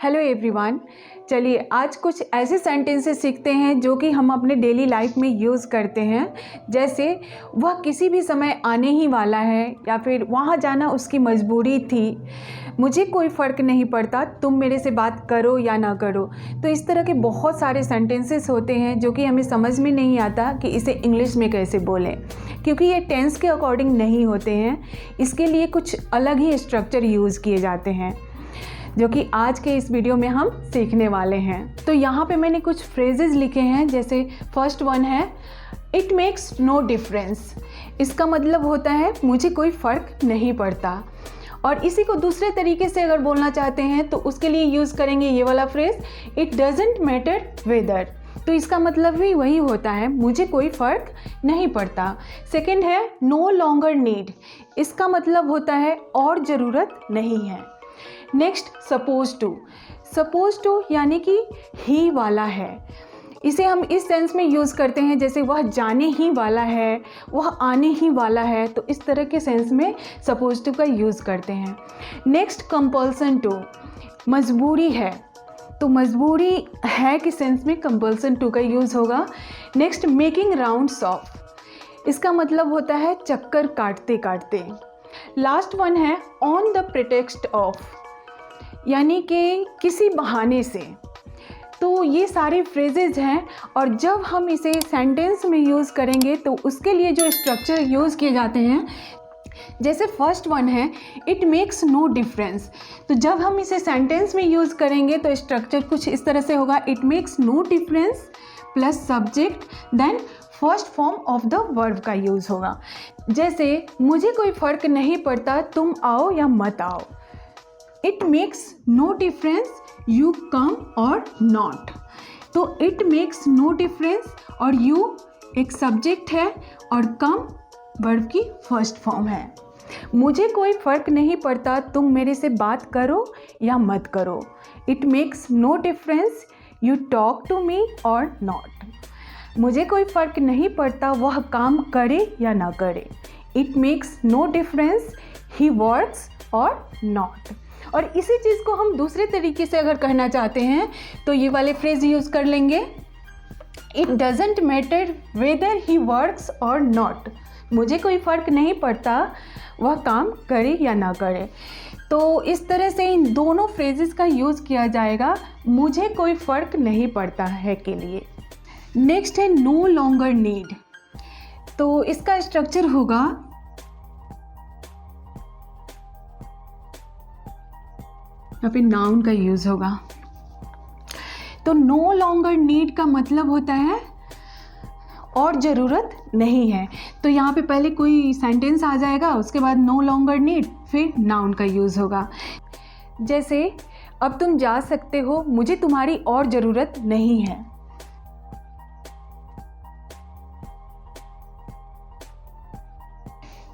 Hello everyone. चलिए आज कुछ ऐसे सेंटेंसेस सीखते हैं जो कि हम अपने डेली लाइफ में यूज़ करते हैं। जैसे वह किसी भी समय आने ही वाला है, या फिर वहाँ जाना उसकी मजबूरी थी, मुझे कोई फ़र्क नहीं पड़ता तुम मेरे से बात करो या ना करो। तो इस तरह के बहुत सारे सेंटेंसेस होते हैं जो कि हमें समझ में नहीं आता कि इसे इंग्लिश में कैसे बोलें, क्योंकि ये टेंस के अकॉर्डिंग नहीं होते हैं। इसके लिए कुछ अलग ही स्ट्रक्चर यूज़ किए जाते हैं जो कि आज के इस वीडियो में हम सीखने वाले हैं। तो यहाँ पे मैंने कुछ फ्रेजेस लिखे हैं। जैसे फर्स्ट वन है इट मेक्स नो डिफरेंस। इसका मतलब होता है मुझे कोई फ़र्क नहीं पड़ता। और इसी को दूसरे तरीके से अगर बोलना चाहते हैं तो उसके लिए यूज़ करेंगे ये वाला phrase it doesn't matter whether. तो इसका मतलब भी वही होता है, मुझे कोई फ़र्क नहीं पड़ता। सेकंड है नो लॉन्गर नीड। इसका मतलब होता है और ज़रूरत नहीं है। Next suppose to. Suppose to यानी कि ही वाला है। इसे हम इस सेंस में यूज़ करते हैं जैसे वह जाने ही वाला है, वह आने ही वाला है। तो इस तरह के सेंस में सपोज टू का यूज़ करते हैं। नेक्स्ट कंपल्सन टू, मजबूरी है। तो मजबूरी है के सेंस में कंपल्सन टू का यूज़ होगा। Next making rounds of. इसका मतलब होता है चक्कर काटते काटते। लास्ट वन है ऑन द प्रिटेक्स्ट ऑफ, यानी कि किसी बहाने से। तो ये सारे फ्रेजेज हैं और जब हम इसे सेंटेंस में यूज़ करेंगे तो उसके लिए जो स्ट्रक्चर यूज़ किए जाते हैं, जैसे फर्स्ट वन है इट मेक्स नो डिफरेंस। तो जब हम इसे सेंटेंस में यूज़ करेंगे तो स्ट्रक्चर कुछ इस तरह से होगा it makes no difference plus subject then first form of the verb का यूज़ होगा। जैसे मुझे कोई फ़र्क नहीं पड़ता तुम आओ या मत आओ। It makes no difference you come or not. तो इट मेक्स नो डिफरेंस और यू एक सब्जेक्ट है और कम वर्ब की फर्स्ट फॉर्म है। मुझे कोई फ़र्क नहीं पड़ता तुम मेरे से बात करो या मत करो। It makes no difference you talk to me or not. मुझे कोई फ़र्क नहीं पड़ता वह काम करे या ना करे। It makes no difference he works or not. और इसी चीज़ को हम दूसरे तरीके से अगर कहना चाहते हैं तो ये वाले फ्रेज यूज़ कर लेंगे it doesn't matter whether he works or not. मुझे कोई फ़र्क नहीं पड़ता वह काम करे या ना करे। तो इस तरह से इन दोनों फ्रेजेस का यूज़ किया जाएगा मुझे कोई फ़र्क नहीं पड़ता है के लिए। नेक्स्ट है नो लॉन्गर नीड। तो इसका स्ट्रक्चर होगा या फिर नाउन का यूज़ होगा। तो नो लॉन्गर नीड का मतलब होता है और ज़रूरत नहीं है। तो यहाँ पे पहले कोई सेंटेंस आ जाएगा, उसके बाद नो लॉन्गर नीड, फिर नाउन का यूज़ होगा। जैसे अब तुम जा सकते हो, मुझे तुम्हारी और ज़रूरत नहीं है।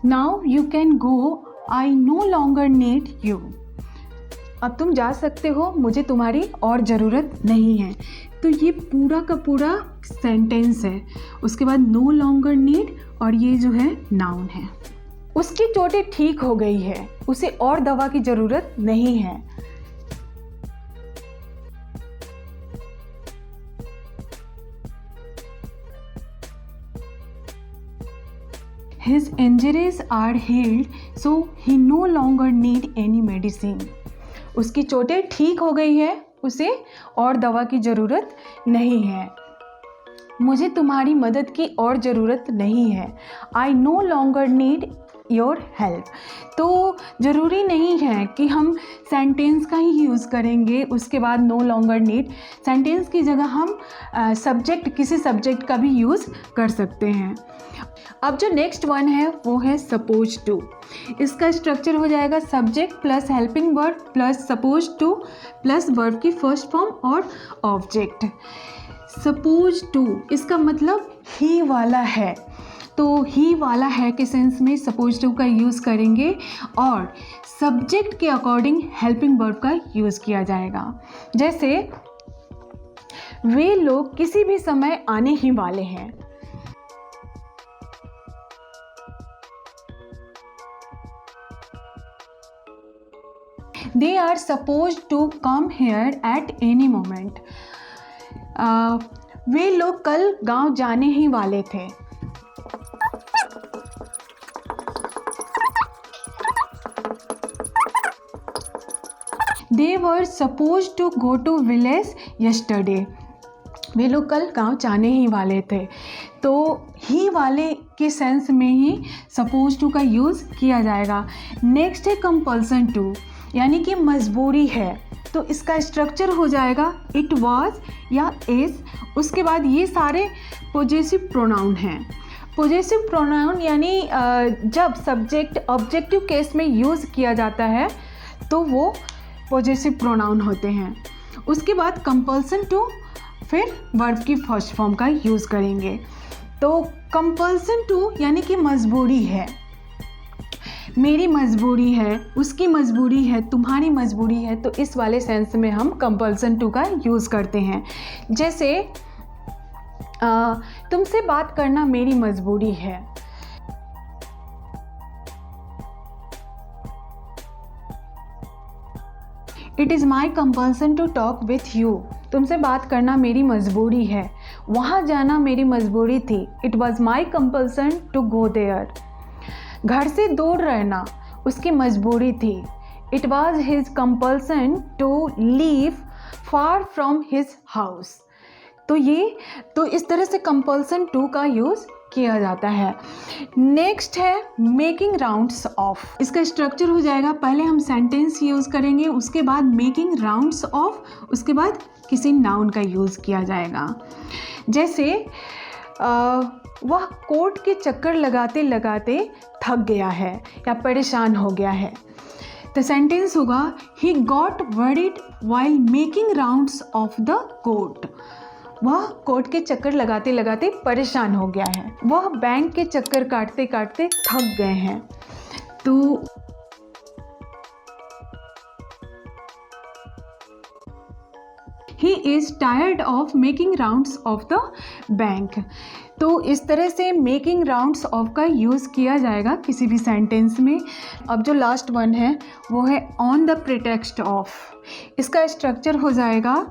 Now you can go, I know longer need you. अब तुम जा सकते हो, मुझे तुम्हारी और ज़रूरत नहीं है। तो ये पूरा का पूरा सेंटेंस है। उसके बाद नो लॉन्गर नीड और ये जो है नाउन है। उसकी चोटें ठीक हो गई है, उसे और दवा की ज़रूरत नहीं है। His injuries are healed, so he no longer need any medicine. उसकी चोटें ठीक हो गई है, उसे और दवा की ज़रूरत नहीं है। मुझे तुम्हारी मदद की और ज़रूरत नहीं है। I know longer need your help. तो ज़रूरी नहीं है कि हम सेंटेंस का ही यूज़ करेंगे उसके बाद नो लॉन्गर नीड। सेंटेंस की जगह हम सब्जेक्ट, किसी सब्जेक्ट का भी यूज़ कर सकते हैं। अब जो नेक्स्ट वन है वो है सपोज टू। इसका स्ट्रक्चर हो जाएगा subject plus helping verb plus suppose two plus verb की फर्स्ट फॉर्म और ऑब्जेक्ट। सपोज टू इसका मतलब ही वाला है। तो ही वाला है के सेंस में सपोज टू का यूज़ करेंगे और सब्जेक्ट के अकॉर्डिंग हेल्पिंग वर्ब का यूज़ किया जाएगा। जैसे वे लोग किसी भी समय आने ही वाले हैं। They are suppose to come here at any moment. वे लोग कल गांव जाने ही वाले थे। They were suppose to go to village yesterday. वे लोग कल गांव जाने ही वाले थे। तो ही वाले के सेंस में ही सपोज टू का यूज़ किया जाएगा। नेक्स्ट है कंपल्सन टू, यानी कि मजबूरी है। तो इसका स्ट्रक्चर हो जाएगा इट वाज या इज। उसके बाद ये सारे पोजेसिव प्रोनाउन हैं। पोजेसिव प्रोनाउन यानी जब सब्जेक्ट ऑब्जेक्टिव केस में यूज़ किया जाता है तो वो पोजेसिव प्रोनाउन होते हैं। उसके बाद कंपल्सन टू, फिर वर्ब की फर्स्ट फॉर्म का यूज़ करेंगे। तो कंपल्सन टू यानी कि मजबूरी है, मेरी मजबूरी है, उसकी मजबूरी है, तुम्हारी मजबूरी है। तो इस वाले सेंस में हम कंपल्सन टू का यूज़ करते हैं। जैसे तुमसे बात करना मेरी मजबूरी है। It is my compulsion to talk with you. तुमसे बात करना मेरी मजबूरी है। वहाँ जाना मेरी मजबूरी थी। It was my compulsion to go there. घर से दूर रहना उसकी मजबूरी थी। It was his compulsion to leave far from his house. तो इस तरह से कंपल्सन टू का यूज़ किया जाता है। नेक्स्ट है मेकिंग राउंड्स ऑफ। इसका स्ट्रक्चर हो जाएगा, पहले हम सेंटेंस यूज़ करेंगे, उसके बाद मेकिंग राउंड्स ऑफ, उसके बाद किसी नाउन का यूज़ किया जाएगा। जैसे वह कोर्ट के चक्कर लगाते लगाते थक गया है या परेशान हो गया है। तो सेंटेंस होगा he got worried while making rounds of the court. वह कोर्ट के चक्कर लगाते लगाते परेशान हो गया है। वह बैंक के चक्कर काटते काटते थक गए हैं। तो he is tired of making rounds of the bank. तो इस तरह से मेकिंग राउंड्स ऑफ का यूज़ किया जाएगा किसी भी सेंटेंस में। अब जो लास्ट वन है वो है ऑन द प्रिटेक्स्ट ऑफ। इसका स्ट्रक्चर हो जाएगा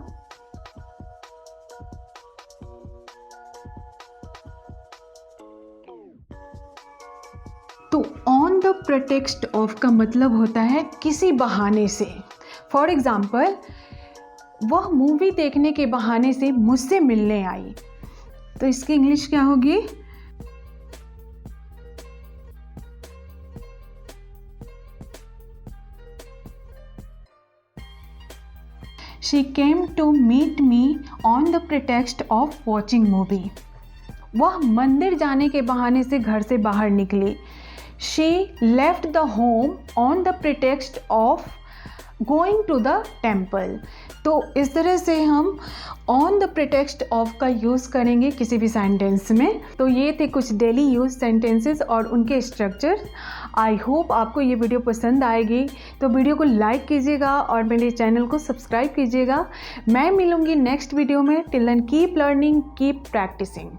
तो ऑन द प्रिटेक्स्ट ऑफ का मतलब होता है किसी बहाने से। फॉर एग्ज़ाम्पल, वह मूवी देखने के बहाने से मुझसे मिलने आई। तो इसकी इंग्लिश क्या होगी? She came to meet me on the pretext of watching movie. वह मंदिर जाने के बहाने से घर से बाहर निकली। She left the home on the pretext of going to the temple. तो इस तरह से हम ऑन द प्रिटेक्स्ट ऑफ का यूज़ करेंगे किसी भी सेंटेंस में। तो ये थे कुछ डेली यूज सेंटेंसेस और उनके स्ट्रक्चर। आई होप आपको ये वीडियो पसंद आएगी। तो वीडियो को लाइक कीजिएगा और मेरे चैनल को सब्सक्राइब कीजिएगा। मैं मिलूँगी नेक्स्ट वीडियो में। Till then keep learning, keep practising.